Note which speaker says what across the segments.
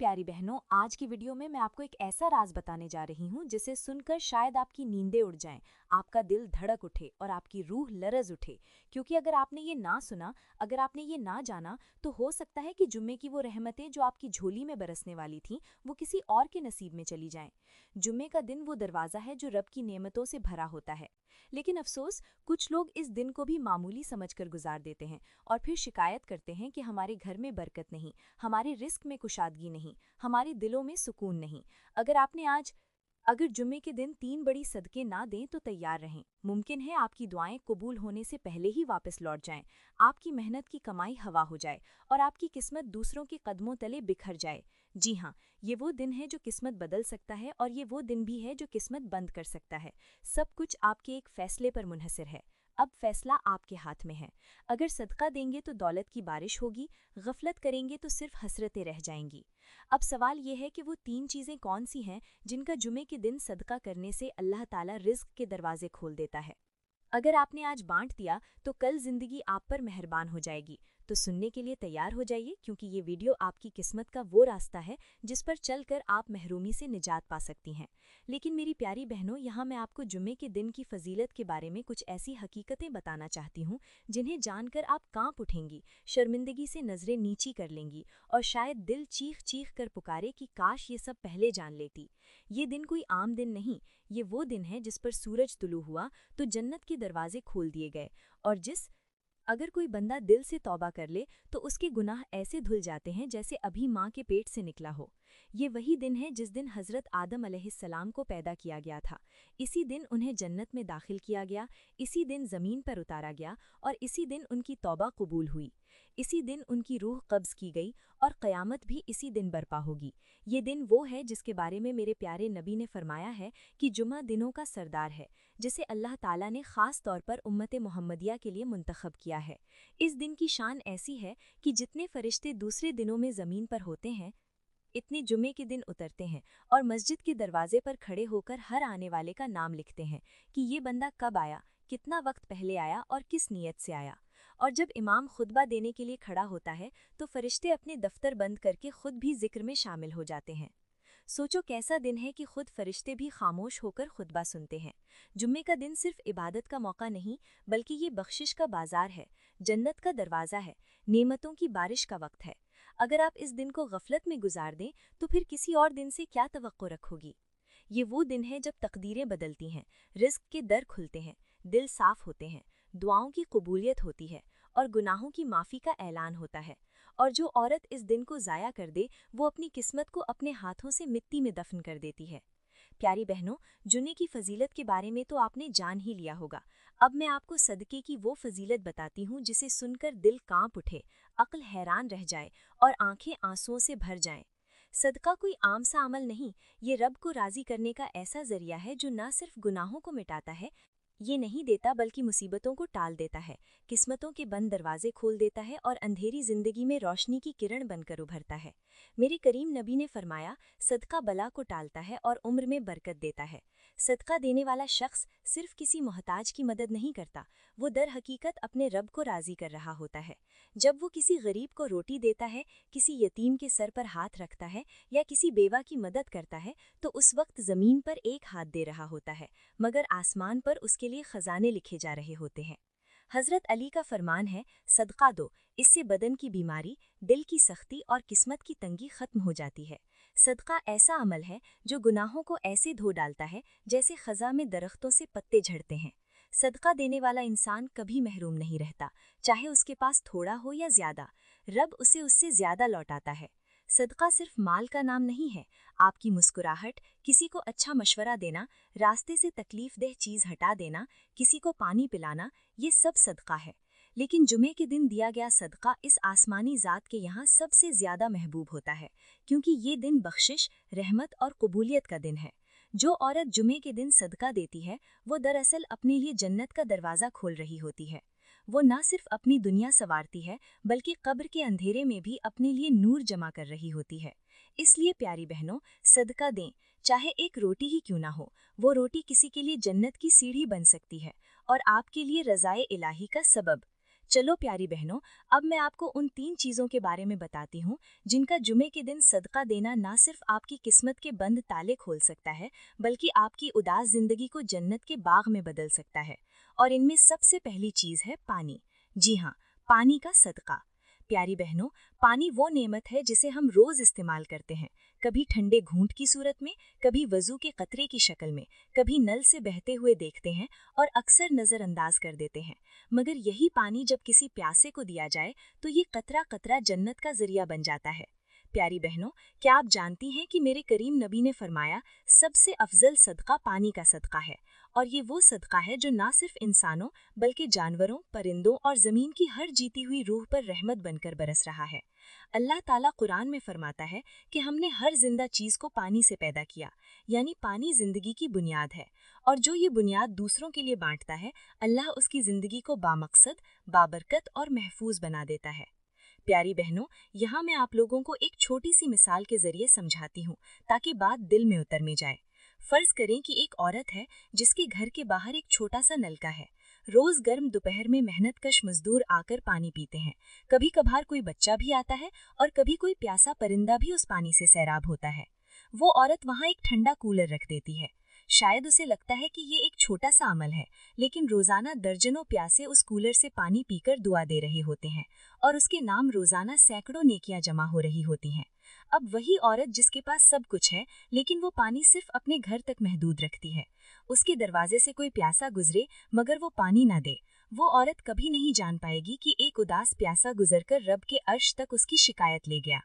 Speaker 1: प्यारी बहनों, आज की वीडियो में मैं आपको एक ऐसा राज बताने जा रही हूँ जिसे सुनकर शायद आपकी नींदें उड़ जाएं, आपका दिल धड़क उठे और आपकी रूह लरज उठे। क्योंकि अगर आपने ये ना सुना, अगर आपने ये ना जाना, तो हो सकता है कि जुम्मे की वो रहमतें जो आपकी झोली में बरसने वाली थीं, वो किसी और के नसीब में चली जाएं। जुम्मे का दिन वो दरवाज़ा है जो रब की नेमतों से भरा होता है। लेकिन अफसोस, कुछ लोग इस दिन को भी मामूली समझकर गुजार देते हैं और फिर शिकायत करते हैं कि हमारे घर में बरकत नहीं, हमारे रिस्क में कुशादगी नहीं, हमारे दिलों में सुकून नहीं। अगर जुम्मे के दिन 3 बड़ी सदके ना दें तो तैयार रहें। मुमकिन है आपकी दुआएं कबूल होने से पहले ही वापस लौट जाएं, आपकी मेहनत की कमाई हवा हो जाए और आपकी किस्मत दूसरों के कदमों तले बिखर जाए। जी हाँ, ये वो दिन है जो किस्मत बदल सकता है और ये वो दिन भी है जो किस्मत बंद कर सकता है। सब कुछ आपके एक फैसले पर मुनहसर है। अब फैसला आपके हाथ में है। अगर सदका देंगे तो दौलत की बारिश होगी, गफलत करेंगे तो सिर्फ हसरतें रह जाएंगी। अब सवाल ये है कि वो 3 चीज़ें कौन सी हैं जिनका जुमे के दिन सदका करने से अल्लाह ताला रिज्क के दरवाजे खोल देता है। अगर आपने आज बांट दिया तो कल जिंदगी आप पर मेहरबान हो जाएगी। तो सुनने के लिए तैयार हो जाइए, क्योंकि ये वीडियो आपकी किस्मत का वो रास्ता है जिस पर चलकर आप महरूमी से निजात पा सकती हैं। लेकिन मेरी प्यारी बहनों, यहाँ मैं आपको जुम्मे के दिन की फजीलत के बारे में कुछ ऐसी हकीकतें बताना चाहती हूँ जिन्हें जानकर आप कांप उठेंगी, शर्मिंदगी से नजरें नीची कर लेंगी और शायद दिल चीख चीख कर पुकारे कि काश ये सब पहले जान लेती। ये दिन कोई आम दिन नहीं, ये वो दिन है जिस पर सूरज तुलू हुआ तो जन्नत के दरवाजे खोल दिए गए और अगर कोई बंदा दिल से तौबा कर ले तो उसके गुनाह ऐसे धुल जाते हैं जैसे अभी माँ के पेट से निकला हो। ये वही दिन है जिस दिन हज़रत आदम अलैहिस्सलाम को पैदा किया गया था। इसी दिन उन्हें जन्नत में दाखिल किया गया, इसी दिन ज़मीन पर उतारा गया और इसी दिन उनकी तौबा कबूल हुई। इसी दिन उनकी रूह कब्ज़ की गई और क़यामत भी इसी दिन बर्पा होगी। ये दिन वो है जिसके बारे में मेरे प्यारे नबी ने फरमाया है कि जुमा दिनों का सरदार है, जिसे अल्लाह ताला ने ख़ास तौर पर उम्मत मुहम्मदिया के लिए मुंतखब किया है। इस दिन की शान ऐसी है कि जितने फरिश्ते दूसरे दिनों में ज़मीन पर होते हैं, इतने जुमे के दिन उतरते हैं और मस्जिद के दरवाजे पर खड़े होकर हर आने वाले का नाम लिखते हैं कि ये बंदा कब आया, कितना वक्त पहले आया और किस नीयत से आया। और जब इमाम खुतबा देने के लिए खड़ा होता है तो फरिश्ते अपने दफ्तर बंद करके खुद भी जिक्र में शामिल हो जाते हैं। सोचो कैसा दिन है कि खुद फरिश्ते भी खामोश होकर खुतबा सुनते हैं। जुम्मे का दिन सिर्फ इबादत का मौका नहीं, बल्कि ये बख्शिश का बाजार है, जन्नत का दरवाज़ा है, नेमतों की बारिश का वक्त है। अगर आप इस दिन को गफलत में गुजार दें तो फिर किसी और दिन से क्या तवक्को रखोगी। ये वो दिन है जब तकदीरें बदलती हैं, रिज़्क के दर खुलते हैं, दिल साफ होते हैं, दुआओं की कबूलियत होती है और गुनाहों की माफ़ी का ऐलान होता है। और जो औरत इस दिन को ज़ाया कर दे, वो अपनी किस्मत को अपने हाथों से मिट्टी में दफन कर देती है। प्यारी बहनों, जुम्मे की फजीलत के बारे में तो आपने जान ही लिया होगा। अब मैं आपको सदके की वो फजीलत बताती हूँ जिसे सुनकर दिल कांप उठे, अक्ल हैरान रह जाए और आंखें आंसुओं से भर जाएं। सदका कोई आम सा अमल नहीं, ये रब को राज़ी करने का ऐसा जरिया है जो न सिर्फ गुनाहों को मिटाता है, ये नहीं देता बल्कि मुसीबतों को टाल देता है, किस्मतों के बंद दरवाजे खोल देता है और अंधेरी जिंदगी में रोशनी की किरण बनकर उभरता है। मेरे करीम नबी ने फरमाया, सदका बला को टालता है और उम्र में बरकत देता है। सदका देने वाला शख्स सिर्फ किसी मोहताज की मदद नहीं करता, वो दर हकीकत अपने रब को राज़ी कर रहा होता है। जब वो किसी गरीब को रोटी देता है, किसी यतीम के सर पर हाथ रखता है या किसी बेवा की मदद करता है, तो उस वक्त ज़मीन पर एक हाथ दे रहा होता है, मगर आसमान पर उसके लिए खजाने लिखे जा रहे होते हैं। हज़रत अली का फरमान है, सदका दो, इससे बदन की बीमारी, दिल की सख्ती और किस्मत की तंगी खत्म हो जाती है। सदका ऐसा अमल है जो गुनाहों को ऐसे धो डालता है जैसे खज़ा में दरख्तों से पत्ते झड़ते हैं। सदका देने वाला इंसान कभी महरूम नहीं रहता, चाहे उसके पास थोड़ा हो या ज़्यादा, रब उसे उससे ज़्यादा लौटाता है। सदका सिर्फ माल का नाम नहीं है, आपकी मुस्कुराहट, किसी को अच्छा मशवरा देना, रास्ते से तकलीफदेह चीज़ हटा देना, किसी को पानी पिलाना, ये सब सदका है। लेकिन जुमे के दिन दिया गया सदका इस आसमानी ज़ात के यहाँ सबसे ज़्यादा महबूब होता है, क्योंकि ये दिन बख्शिश, रहमत और कबूलियत का दिन है। जो औरत जुमे के दिन सदका देती है, वो दरअसल अपने लिए जन्नत का दरवाज़ा खोल रही होती है। वो न सिर्फ अपनी दुनिया संवारती है, बल्कि कब्र के अंधेरे में भी अपने लिए नूर जमा कर रही होती है। इसलिए प्यारी बहनों, सदका दें, चाहे एक रोटी ही क्यों ना हो। वो रोटी किसी के लिए जन्नत की सीढ़ी बन सकती है और आपके लिए रज़ाए इलाही का सबब। चलो प्यारी बहनों, अब मैं आपको उन 3 चीज़ों के बारे में बताती हूँ जिनका जुमे के दिन सदका देना ना सिर्फ आपकी किस्मत के बंद ताले खोल सकता है, बल्कि आपकी उदास जिंदगी को जन्नत के बाग में बदल सकता है। और इनमें सबसे पहली चीज़ है पानी। जी हाँ, पानी का सदका। प्यारी बहनों, पानी वो नेमत है जिसे हम रोज इस्तेमाल करते हैं, कभी ठंडे घूंट की सूरत में, कभी वजू के कतरे की शक्ल में, कभी नल से बहते हुए देखते हैं और अक्सर नजरअंदाज कर देते हैं। मगर यही पानी जब किसी प्यासे को दिया जाए तो ये कतरा कतरा जन्नत का जरिया बन जाता है। प्यारी बहनों, क्या आप जानती हैं कि मेरे करीम नबी ने फरमाया, सबसे अफजल सदका पानी का सदका है। और ये वो सदका है जो ना सिर्फ इंसानों बल्कि जानवरों, परिंदों और ज़मीन की हर जीती हुई रूह पर रहमत बनकर बरस रहा है। अल्लाह ताला कुरान में फरमाता है कि हमने हर जिंदा चीज़ को पानी से पैदा किया, यानी पानी जिंदगी की बुनियाद है। और जो ये बुनियाद दूसरों के लिए बांटता है, अल्लाह उसकी जिंदगी को बामकसद, बाबरकत और महफूज बना देता है। प्यारी बहनों, यहाँ मैं आप लोगों को एक छोटी सी मिसाल के जरिए समझाती हूँ ताकि बात दिल में उतर में जाए। फर्ज करें कि एक औरत है जिसके घर के बाहर एक छोटा सा नलका है। रोज गर्म दोपहर में मेहनतकश मजदूर आकर पानी पीते हैं। कभी कभार कोई बच्चा भी आता है और कभी कोई प्यासा परिंदा भी उस पानी से सैराब होता है। वो औरत वहाँ एक ठंडा कूलर रख देती है। शायद उसे लगता है कि ये एक छोटा सा अमल है, लेकिन रोजाना दर्जनों प्यासे उस कूलर से पानी पीकर दुआ दे रहे होते हैं और उसके नाम रोजाना सैकड़ों नेकियां जमा हो रही होती हैं। अब वही औरत जिसके पास सब कुछ है, लेकिन वो पानी सिर्फ अपने घर तक महदूद रखती है। उसके दरवाजे से कोई प्यासा गुजरे मगर वो पानी ना दे। वो औरत कभी नहीं जान पाएगी कि एक उदास प्यासा गुजरकर रब के अर्श तक उसकी शिकायत ले गया।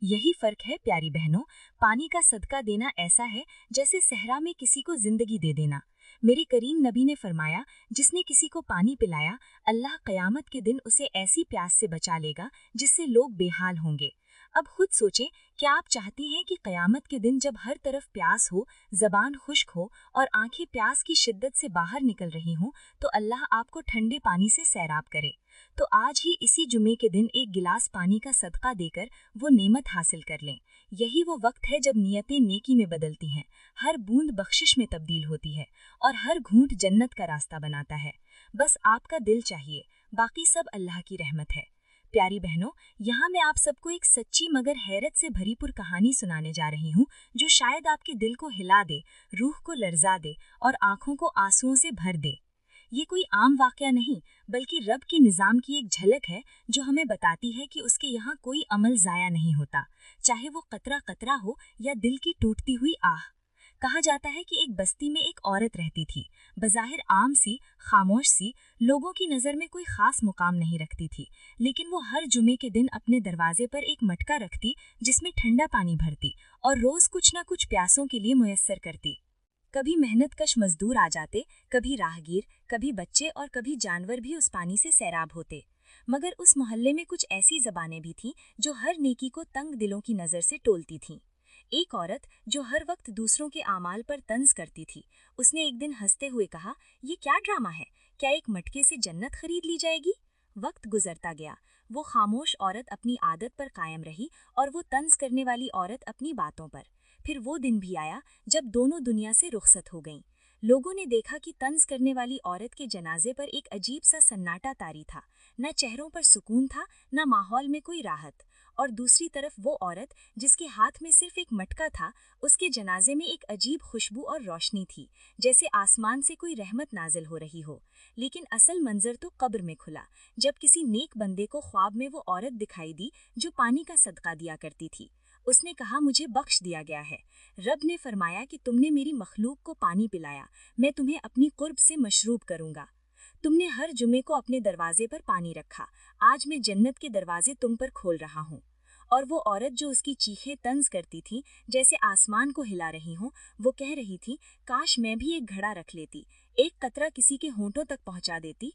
Speaker 1: यही फर्क है प्यारी बहनों, पानी का सदका देना ऐसा है जैसे सहरा में किसी को जिंदगी दे देना। मेरे करीम नबी ने फरमाया, जिसने किसी को पानी पिलाया, अल्लाह कयामत के दिन उसे ऐसी प्यास से बचा लेगा जिससे लोग बेहाल होंगे। अब खुद सोचें, क्या आप चाहती हैं कि कयामत के दिन जब हर तरफ प्यास हो, जबान खुश्क हो और आंखें प्यास की शिद्दत से बाहर निकल रही हों, तो अल्लाह आपको ठंडे पानी से सैराब करे? तो आज ही इसी जुमे के दिन एक गिलास पानी का सदका देकर वो नेमत हासिल कर लें। यही वो वक्त है जब नियतें नेकी में बदलती हैं, हर बूंद बख्शिश में तब्दील होती है और हर घूंट जन्नत का रास्ता बनाता है। बस आपका दिल चाहिए, बाकी सब अल्लाह की रहमत है। प्यारी बहनों, यहाँ मैं आप सबको एक सच्ची मगर हैरत से भरीपुर कहानी सुनाने जा रही हूँ जो शायद आपके दिल को हिला दे, रूह को लर्जा दे और आंखों को आंसुओं से भर दे। ये कोई आम वाकया नहीं, बल्कि रब के निज़ाम की एक झलक है जो हमें बताती है कि उसके यहाँ कोई अमल ज़ाया नहीं होता, चाहे वो कतरा कतरा हो या दिल की टूटती हुई आह। कहा जाता है कि एक बस्ती में एक औरत रहती थी, बज़ाहिर आम सी, खामोश सी, लोगों की नज़र में कोई खास मुकाम नहीं रखती थी, लेकिन वो हर जुमे के दिन अपने दरवाजे पर एक मटका रखती जिसमें ठंडा पानी भरती और रोज़ कुछ न कुछ प्यासों के लिए मुयस्सर करती। कभी मेहनतकश मजदूर आ जाते, कभी राहगीर, कभी बच्चे और कभी जानवर भी उस पानी से सैराब होते। मगर उस मोहल्ले में कुछ ऐसी जबानें भी थीं जो हर नेकी को तंग दिलों की नज़र से टोलती थीं। एक औरत जो हर वक्त दूसरों के आमाल पर तंज करती थी, उसने एक दिन हंसते हुए कहा, ये क्या ड्रामा है? क्या एक मटके से जन्नत खरीद ली जाएगी? वक्त गुजरता गया, वो खामोश औरत अपनी आदत पर कायम रही और वो तंज करने वाली औरत अपनी बातों पर। फिर वो दिन भी आया जब दोनों दुनिया से रुखसत हो गईं। लोगों ने देखा कि तंज करने वाली औरत के जनाजे पर एक अजीब सा सन्नाटा तारी था, न चेहरों पर सुकून था, न माहौल में कोई राहत। और दूसरी तरफ वो औरत जिसके हाथ में सिर्फ एक मटका था, उसके जनाजे में एक अजीब खुशबू और रोशनी थी, जैसे आसमान से कोई रहमत नाजिल हो रही हो। लेकिन असल मंजर तो कब्र में खुला, जब किसी नेक बंदे को ख्वाब में वो औरत दिखाई दी जो पानी का सदका दिया करती थी। उसने कहा, मुझे बख्श दिया गया है। रब ने फरमाया कि तुमने मेरी मखलूक को पानी पिलाया, मैं तुम्हें अपनी कुर्ब से मशरूब करूंगा। तुमने हर जुमे को अपने दरवाजे पर पानी रखा, आज मैं जन्नत के दरवाजे तुम पर खोल रहा हूँ। और वो औरत जो उसकी चीखें तंज करती थी, जैसे आसमान को हिला रही हो, वो कह रही थी, काश मैं भी एक घड़ा रख लेती, एक कतरा किसी के होंठों तक पहुंचा देती।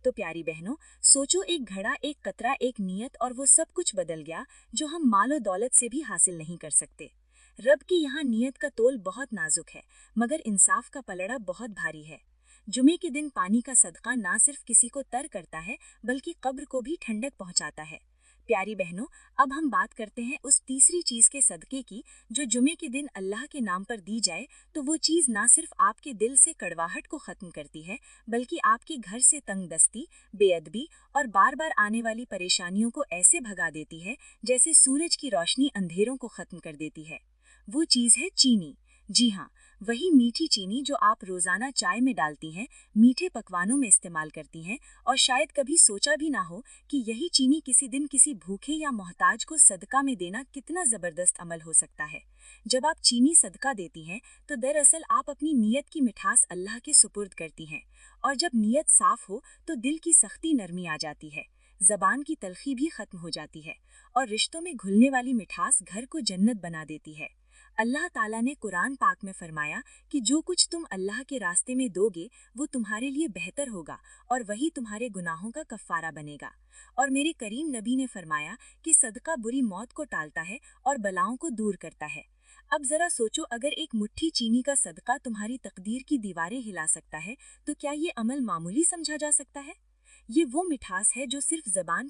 Speaker 1: तो प्यारी बहनों, सोचो, एक घड़ा, एक कतरा, एक नियत और वो सब कुछ बदल गया जो हम मालो दौलत से भी हासिल नहीं कर सकते। रब की यहाँ नियत का तोल बहुत नाजुक है, मगर इंसाफ का पलड़ा बहुत भारी है। जुमे के दिन पानी का सदका ना सिर्फ किसी को तर करता है, बल्कि कब्र को भी ठंडक पहुँचाता है।
Speaker 2: प्यारी बहनों, अब हम बात करते हैं उस तीसरी चीज के सदके की जो जुमे के दिन अल्लाह के नाम पर दी जाए तो वो चीज ना सिर्फ आपके दिल से कड़वाहट को खत्म करती है बल्कि आपके घर से तंगदस्ती, बेअदबी और बार बार आने वाली परेशानियों को ऐसे भगा देती है जैसे सूरज की रोशनी अंधेरों को खत्म कर देती है। वो चीज है चीनी। जी हाँ, वही मीठी चीनी जो आप रोजाना चाय में डालती हैं, मीठे पकवानों में इस्तेमाल करती हैं और शायद कभी सोचा भी ना हो कि यही चीनी किसी दिन किसी भूखे या मोहताज को सदका में देना कितना जबरदस्त अमल हो सकता है। जब आप चीनी सदका देती हैं तो दरअसल आप अपनी नीयत की मिठास अल्लाह के सुपुर्द करती हैं, और जब नीयत साफ हो तो दिल की सख्ती नरमी आ जाती है, जबान की तलखी भी खत्म हो जाती है और रिश्तों में घुलने वाली मिठास घर को जन्नत बना देती है। अल्लाह ताला ने कुरान पाक में फरमाया कि जो कुछ तुम अल्लाह के रास्ते में दोगे वो तुम्हारे लिए बेहतर होगा और वही तुम्हारे गुनाहों का कफ़ारा बनेगा। और मेरे करीम नबी ने फरमाया कि सदका बुरी मौत को टालता है और बलाओं को दूर करता है। अब जरा सोचो, अगर एक मुट्ठी चीनी का सदका तुम्हारी तकदीर की दीवारें हिला सकता है तो क्या ये अमल मामूली समझा जा सकता है? ये वो मिठास है जो सिर्फ जबान